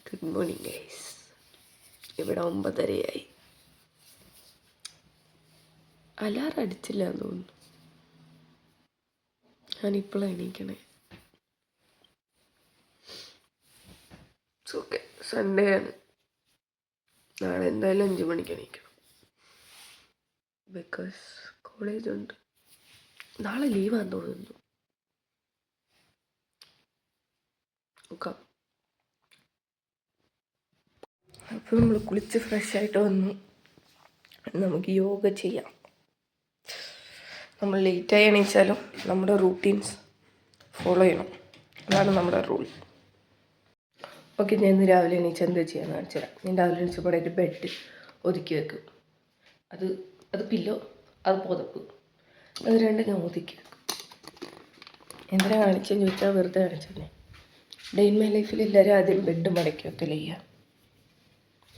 Good morning guys. ഇവിടെ 9:30 alarm അടിച്ചില്ല എന്ന് തോന്നുന്നു. ഞാനിപ്പോഴാണ് എണീക്കണേ. ഓക്കെ, സൺഡേ ആണ്. നാളെ എന്തായാലും 5 മണിക്ക് എണീക്കണം. ബിക്കോസ് കോളേജ് ഉണ്ട്. നാളെ ലീവാന്ന് തോന്നുന്നു. നോക്കാം. അപ്പോൾ നമ്മൾ കുളിച്ച് ഫ്രഷായിട്ട് വന്നു. നമുക്ക് യോഗ ചെയ്യാം. നമ്മൾ ലേറ്റായി എണീച്ചാലും നമ്മുടെ റൂട്ടീൻസ് ഫോളോ ചെയ്യണം. അതാണ് നമ്മുടെ റൂൾ. ഓക്കെ, ഞാൻ ഇന്ന് രാവിലെ എണീച്ച് എന്താ ചെയ്യാന്ന് കാണിച്ചു തരാം. ഞാൻ രാവിലെ എണീച്ചപ്പോൾ എൻ്റെ ബെഡ് ഒതുക്കി വെക്കും. അത് പില്ലോ, അത് പുതപ്പ്, അത് രണ്ടും ഞാൻ ഒതുക്കി വെക്കും. എന്തിനാ കാണിച്ചെന്ന് ചോദിച്ചാൽ വെറുതെ കാണിച്ചതന്നെ. ഡേ ഇൻ മൈ ലൈഫിൽ എല്ലാവരും ആദ്യം ബെഡ് മടക്കി വെക്കല്ലേ ചെയ്യുക.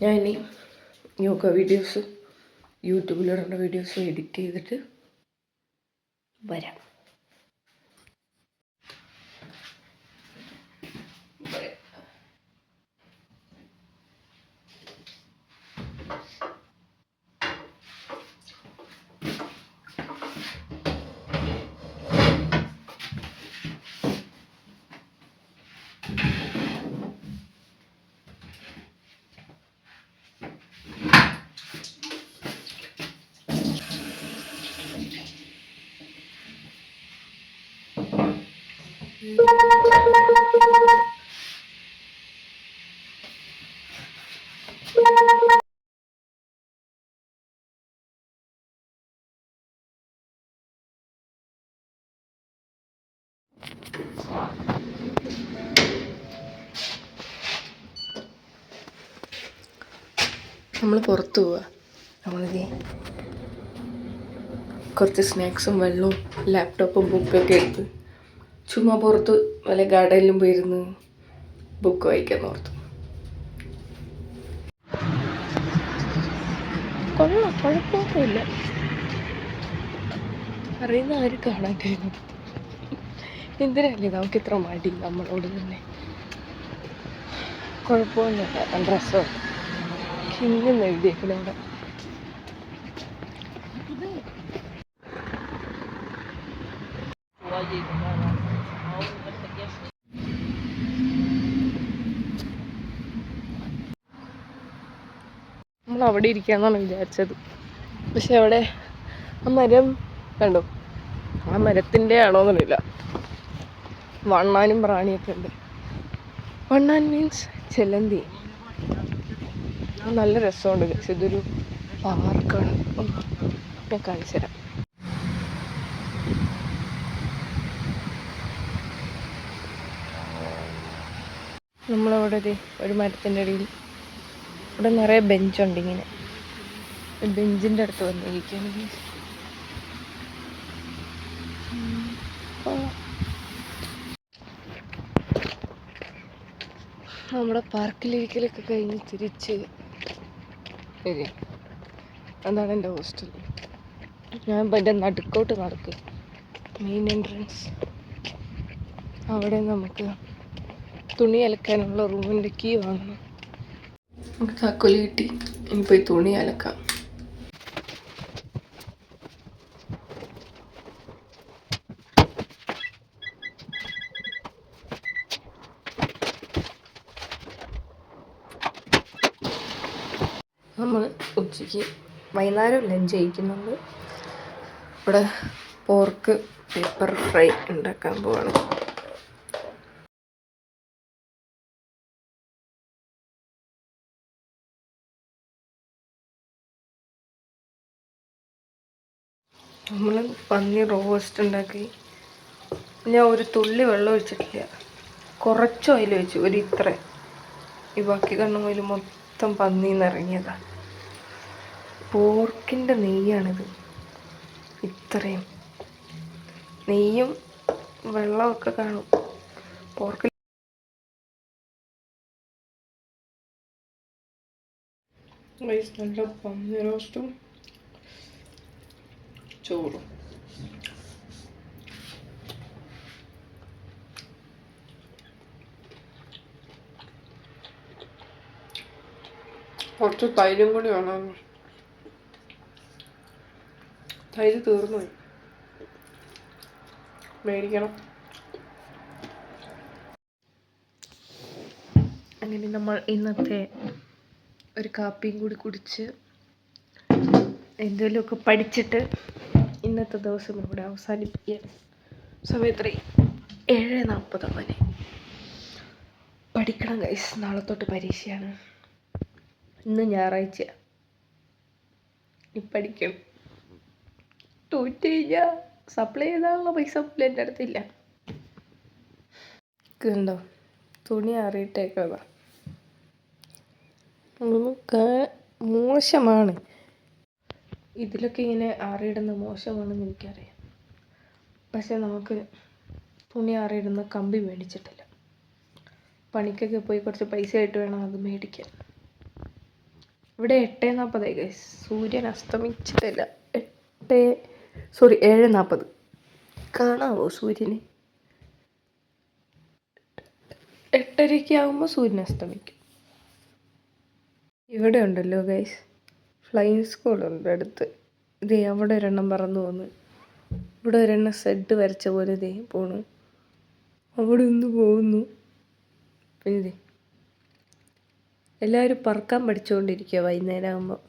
ഞാൻ ഇനി യോഗ വീഡിയോസ്, യൂട്യൂബിലിടേണ്ട വീഡിയോസ് എഡിറ്റ് ചെയ്തിട്ട് വരാം. നമ്മൾ പുറത്ത് പോവുക. നമ്മളിത് കുറച്ച് സ്നാക്സും വെള്ളവും ലാപ്ടോപ്പും ബുക്കൊക്കെ എടുത്ത് ചുമ്മാ പുറത്ത് വല്ല ഗാർഡനിലും പോയിരുന്ന് ബുക്ക് വായിക്കാൻ ഓർത്തു. കൊള്ളാം, കുഴപ്പമൊന്നുമില്ല. അറിയുന്ന ആരും കാണാൻ കഴിയുന്നു. എന്തിനല്ലേ നമുക്ക് ഇത്ര മടി നമ്മളോട് തന്നെ. കുഴപ്പമൊന്നുമില്ല. ഡ്രസ്സുണ്ട് കിങ്ങെന്ന് എഴുതിയേക്കണം അവിടെ. നമ്മൾ അവിടെ ഇരിക്കാന്നാണ് വിചാരിച്ചത്. പക്ഷെ അവിടെ ആ മരം കണ്ടോ, ആ മരത്തിൻ്റെ ആണോന്നറിയില്ല. വണ്ണാനും പ്രാണിയൊക്കെ ഉണ്ട്. വണ്ണാൻ മീൻസ് ചെലന്തി. നല്ല രസമുണ്ട്. പക്ഷെ ഇതൊരു പാർക്കാണ്. ഞാൻ കാണിച്ചു തരാം. നമ്മളവിടെ ഒരു മരത്തിൻ്റെ അടിയിൽ ഇവിടെ നിറയെ ബെഞ്ചുണ്ട്. ഇങ്ങനെ ബെഞ്ചിൻ്റെ അടുത്ത് വന്നിരിക്കുകയാണ്. നമ്മുടെ പാർക്കിലിരിക്കലൊക്കെ കഴിഞ്ഞ് തിരിച്ച് വരിക. അതാണ് എൻ്റെ ഹോസ്റ്റൽ. ഞാൻ എൻ്റെ നടുക്കോട്ട് നടക്കുക. Main entrance. അവിടെ നമുക്ക് തുണി അലക്കാനുള്ള റൂമിൻ്റെ കീ വാങ്ങണം. നമുക്ക് താക്കോല് കിട്ടി. ഇനി പോയി തുണി അലക്കാം. നമ്മൾ ഉച്ചയ്ക്ക് വൈകുന്നേരം ലഞ്ച് കഴിക്കുന്നുണ്ട്. ഇവിടെ പോർക്ക് പെപ്പർ ഫ്രൈ ഉണ്ടാക്കാൻ പോവാണ്. നമ്മൾ പന്നി റോസ്റ്റ് ഉണ്ടാക്കി. ഞാൻ ഒരു തുള്ളി വെള്ളം ഒഴിച്ചിട്ടില്ല, കുറച്ച് ഓയിൽ ഒഴിച്ചു. ഇത്ര ഈ ബാക്കി കണ്ണുമൊയിൽ മൊത്തം പന്നിന്ന് ഇറങ്ങിയതാണ്. പോർക്കിൻ്റെ നെയ്യാണിത്. ഇത്രയും നെയ്യും വെള്ളമൊക്കെ കാണും. പോർക്ക് നല്ല പന്നി റോസ്റ്റും ചോറും. കുറച്ച് തൈരും കൂടി വേണം. തൈര് തീർന്നു മേടിക്കണം. അങ്ങനെ നമ്മൾ ഇന്നത്തെ ഒരു കാപ്പിയും കൂടി കുടിച്ച് എന്തെങ്കിലുമൊക്കെ പഠിച്ചിട്ട് ഇന്നത്തെ ദിവസം ഇവിടെ അവസാനിപ്പിക്കാൻ. സമയത്ത് 7:40 മണി. പഠിക്കണം ഗൈസ്, നാളെ തൊട്ട് പരീക്ഷയാണ്. ഇന്ന് ഞായറാഴ്ച. പഠിക്കണം. തോറ്റ് കഴിഞ്ഞാൽ സപ്ലൈ ചെയ്താലുള്ള പൈസ പോലും എൻ്റെ അടുത്തില്ല. കണ്ടോ, തുണി അറിയിട്ടേക്കതാ. മോശമാണ്. ഇതിലൊക്കെ ഇങ്ങനെ ആറിയിടുന്ന മോശമാണെന്ന് എനിക്കറിയാം. പക്ഷെ നമുക്ക് തുണി ആറിയിടുന്ന കമ്പി മേടിച്ചിട്ടില്ല. പണിക്കൊക്കെ പോയി കുറച്ച് പൈസ ആയിട്ട് വേണം അത് മേടിക്കാൻ. ഇവിടെ 8:40 ഗൈസ്. സൂര്യൻ അസ്തമിച്ചിട്ടില്ല. 7:40. കാണാമോ സൂര്യന്? 8:30 ആകുമ്പോൾ സൂര്യൻ അസ്തമിക്കും. ഇവിടെ ഉണ്ടല്ലോ ഗൈസ്, ഫ്ലൈയിങ് സ്കൂളുണ്ട് അടുത്ത്. ഇതേ അവിടെ ഒരെണ്ണം പറന്നു പോന്നു. ഇവിടെ ഒരെണ്ണം സെഡ് വരച്ച പോലെ ഇതേ പോണു. അവിടെ ഒന്ന് പോകുന്നു. പിന്നെ എല്ലാവരും പറക്കാൻ പഠിച്ചുകൊണ്ടിരിക്കുക വൈകുന്നേരം ആകുമ്പോൾ.